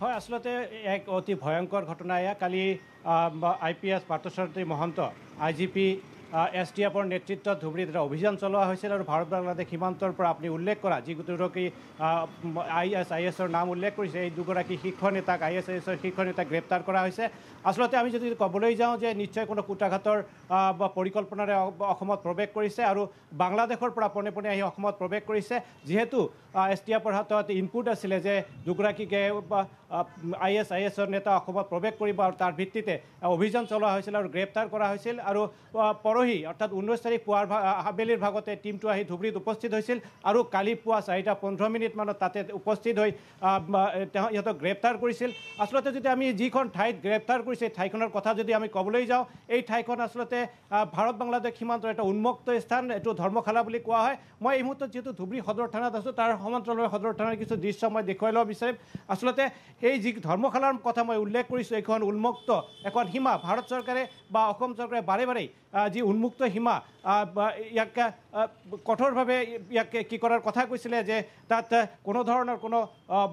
হয় আসলতে এক অতি ভয়ঙ্কৰ ঘটনা এয়া কালি IPS পাৰ্থসাৰথী মহন্ত IGP STFৰ নেতৃত্বত ধুবুৰীত এটা অভিযান চলোৱা হৈছিল আৰু ভাৰত বাংলাদেশ সীমান্তৰ পৰা আপুনি উল্লেখ কৰা যি দুগৰাকী ISISৰ নাম উল্লেখ কৰিছে এই দুগৰাকী শীৰ্ষ নেতাক ISISৰ শীৰ্ষ নেতাক গ্ৰেপ্তাৰ কৰা হৈছে আসলতে আমি যদি ক'বলৈ যাওঁ যে নিশ্চয় কোনো কুটাঘাতৰ পৰিকল্পনাৰে অসমত প্ৰৱেশ কৰিছে আৰু বাংলাদেশৰ পৰা পোনে পোনে আহি অসমত প্ৰৱেশ কৰিছে যিহেতু STFৰ হাতত ইনপুট আছিলে যে দুগৰাকীকে ISISৰ নেতা অসমত প্ৰৱেশ কৰিব আৰু তাৰ ভিত্তিতে অভিযান চলোৱা হৈছিল আৰু গ্ৰেপ্তাৰ কৰা হৈছিল আৰু পৰহি অৰ্থাৎ 19 তাৰিখ পুৱাৰ আবেলিৰ ভাগতে টিমটো আহি ধুবুৰীত উপস্থিত হৈছিল আৰু কালি পুৱা 4:15 মিনিটমানত তাতে উপস্থিত হৈ ইহঁতক গ্ৰেপ্তাৰ কৰিছিল আসলতে যদি আমি যিখন ঠাইত গ্ৰেপ্তাৰ কৰিছে ঠাইখনৰ কথা যদি আমি ক'বলৈ যাওঁ এই ঠাইখন আসলতে ভাৰত বাংলাদেশ সীমান্তৰ এটা উন্মুক্ত স্থান এইটো ধৰ্মশালা বুলি কোৱা হয় মই এই মুহূৰ্তত যেহেতু ধুবুৰী সদৰ থানাত আছোঁ তাৰ সমান্তৰালভাৱে সদৰ থানাৰ কিছু দৃশ্য মই দেখুৱাই ল'ব বিচাৰিম আসলতে এই যি ধৰ্মশালাৰ কথা মই উল্লেখ কৰিছোঁ এইখন উন্মুক্ত এখন সীমা ভাৰত চৰকাৰে বা অসম চৰকাৰে বাৰে বাৰে যি উন্মুক্ত সীমা ইয়াক কঠোৰভাৱে ইয়াক কি কৰাৰ কথা কৈছিলে যে তাত কোনো ধৰণৰ কোনো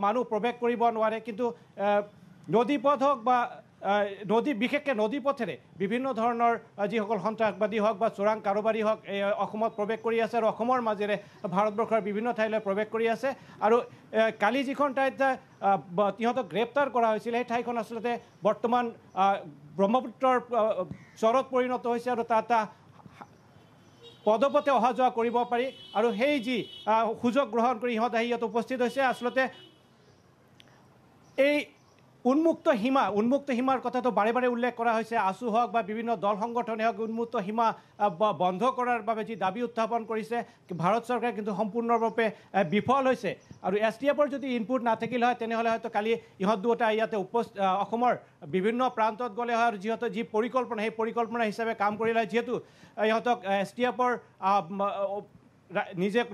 মানুহ প্ৰৱেশ কৰিব নোৱাৰে কিন্তু নদীপথ হওক বা নদী বিশেষকৈ নদী পথেৰে বিভিন্ন ধৰণৰ যিসকল সন্ত্ৰাসবাদী হওক বা চোৰাং কাৰোবাৰী হওক অসমত প্ৰৱেশ কৰি আছে আৰু অসমৰ মাজেৰে ভাৰতবৰ্ষৰ বিভিন্ন ঠাইলৈ প্ৰৱেশ কৰি আছে আৰু কালি যিখন ঠাইত ইহঁতক গ্ৰেপ্তাৰ কৰা হৈছিল সেই ঠাইখন আচলতে বৰ্তমান ব্ৰহ্মপুত্ৰৰ চৰত পৰিণত হৈছে আৰু তাত পদপথে অহা যোৱা কৰিব পাৰি আৰু সেই যি সুযোগ গ্ৰহণ কৰি ইহঁত আহি ইয়াত উপস্থিত হৈছে আচলতে এই উন্মুক্ত সীমাৰ কথাটো বাৰে বাৰে উল্লেখ কৰা হৈছে আসু হওক বা বিভিন্ন দল সংগঠনে হওক উন্মুক্ত সীমা বন্ধ কৰাৰ বাবে যি দাবী উত্থাপন কৰিছে ভাৰত চৰকাৰে কিন্তু সম্পূৰ্ণৰূপে বিফল হৈছে আৰু STFৰ যদি ইনপুট নাথাকিল হয় তেনেহ'লে হয়তো কালি ইহঁত দুটা ইয়াতে অসমৰ বিভিন্ন প্ৰান্তত গ'লে হয় আৰু যিহেতু যি পৰিকল্পনা সেই পৰিকল্পনা হিচাপে কাম কৰিলে যিহেতু ইহঁতক STFৰ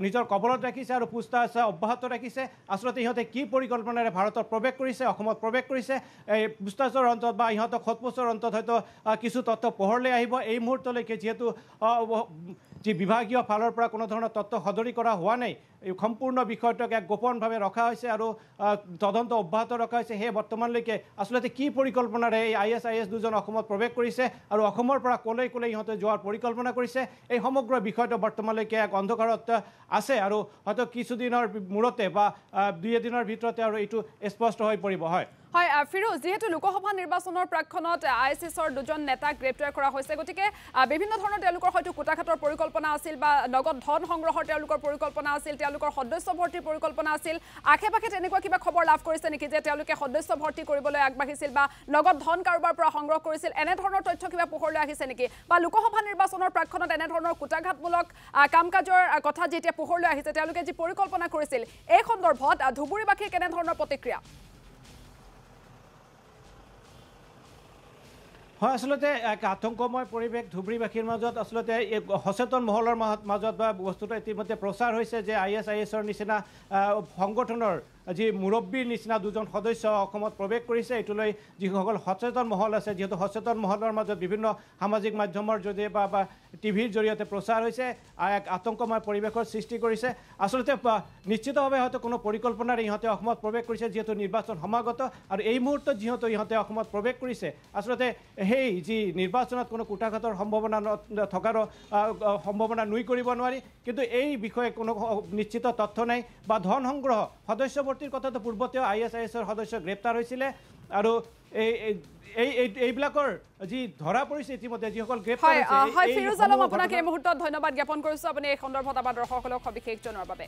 নিজৰ কবলত ৰাখিছে আৰু পুষ্টাছ অব্যাহত ৰাখিছে আসলতে ইহঁতে কি পৰিকল্পনাৰে ভাৰতত প্ৰৱেশ কৰিছে অসমত প্ৰৱেশ কৰিছে এই পুষ্টাছৰ অন্তত বা ইহঁতক খোজপোছৰ অন্তত হয়তো কিছু তথ্য পোহৰলৈ আহিব এই মুহূৰ্তলৈকে যিহেতু যি বিভাগীয় ফালৰ পৰা কোনো ধৰণৰ তথ্য সদৰি কৰা হোৱা নাই এই সম্পূৰ্ণ বিষয়টোক এক গোপনভাৱে ৰখা হৈছে আৰু তদন্ত অব্যাহত ৰখা হৈছে সেই বৰ্তমানলৈকে আচলতে কি পৰিকল্পনাৰে এই ISIS দুজন অসমত প্ৰৱেশ কৰিছে আৰু অসমৰ পৰা ক'লৈ ইহঁতে যোৱাৰ পৰিকল্পনা কৰিছে এই সমগ্ৰ বিষয়টো বৰ্তমানলৈকে এক অন্ধকাৰত আছে আৰু হয়তো কিছুদিনৰ মূৰতে বা দুই এদিনৰ ভিতৰতে আৰু এইটো স্পষ্ট হৈ পৰিব হয় হয় ফিৰোজ যেহেতু লোকসভা নিৰ্বাচনৰ প্ৰাক্ষণত ISISৰ দুজন নেতাক গ্ৰেপ্তাৰ কৰা হৈছে গতিকে বিভিন্ন ধৰণৰ তেওঁলোকৰ হয়তো কুটাঘাতৰ পৰিকল্পনা আছিল বা নগদ ধন সংগ্ৰহৰ তেওঁলোকৰ পৰিকল্পনা আছিল তেওঁলোকৰ সদস্য ভৰ্তিৰ পৰিকল্পনা আছিল আশে-পাশে তেনেকুৱা কিবা খবৰ লাভ কৰিছে নেকি যে তেওঁলোকে সদস্য ভৰ্তি কৰিবলৈ আগবাঢ়িছিল বা নগদ ধন কাৰোবাৰ পৰা সংগ্ৰহ কৰিছিল এনে ধৰণৰ তথ্য কিবা পোহৰলৈ আহিছে নেকি বা লোকসভা নিৰ্বাচনৰ প্ৰাক্ষণত এনে ধৰণৰ কুটাঘাতমূলক কাম-কাজৰ কথা যেতিয়া পোহৰলৈ আহিছে তেওঁলোকে যি পৰিকল্পনা কৰিছিল এই সন্দৰ্ভত ধুবুৰীবাসীৰ কেনে ধৰণৰ প্ৰতিক্ৰিয়া হয় আসলতে এক আতংকময় পৰিৱেশ ধুবুৰীবাসীৰ মাজত আসলতে সচেতন মহলৰ মাজত বা বস্তুটো ইতিমধ্যে প্ৰচাৰ হৈছে যে ISISৰ নিচিনা সংগঠনৰ যি মুৰব্বীৰ নিচিনা দুজন সদস্য অসমত প্ৰৱেশ কৰিছে এইটোলৈ যিসকল সচেতন মহল আছে যিহেতু সচেতন মহলৰ মাজত বিভিন্ন সামাজিক মাধ্যমৰ জৰিয়তে বা টিভিৰ জৰিয়তে প্ৰচাৰ হৈছে এক আতংকময় পৰিৱেশৰ সৃষ্টি কৰিছে আসলতে নিশ্চিতভাৱে হয়তো কোনো পৰিকল্পনাৰে ইহঁতে অসমত প্ৰৱেশ কৰিছে যিহেতু নিৰ্বাচন সমাগত আৰু এই মুহূৰ্তত যিহেতু ইহঁতে অসমত প্ৰৱেশ কৰিছে আসলতে সেই যি নিৰ্বাচনত কোনো কুটাঘাতৰ সম্ভাৱনা থকাৰো সম্ভাৱনা নুই কৰিব নোৱাৰি কিন্তু এই বিষয়ে কোনো নিশ্চিত তথ্য নাই বা ধন সংগ্ৰহ সদস্য ভৰ্তিৰ কথাটো পূৰ্বতেও ISISৰ সদস্য গ্ৰেপ্তাৰ হৈছিলে আৰু এইবিলাকৰ যি ধৰা পৰিছে ইতিমধ্যে যিসকল গ্ৰেপ্তাৰ হয় ফিৰোজ আলম আপোনাক এই মুহূৰ্তত ধন্যবাদ জ্ঞাপন কৰিছোঁ আপুনি এই সন্দৰ্ভত আমাৰ দৰ্শকসকলক সবিশেষ জনোৱাৰ বাবে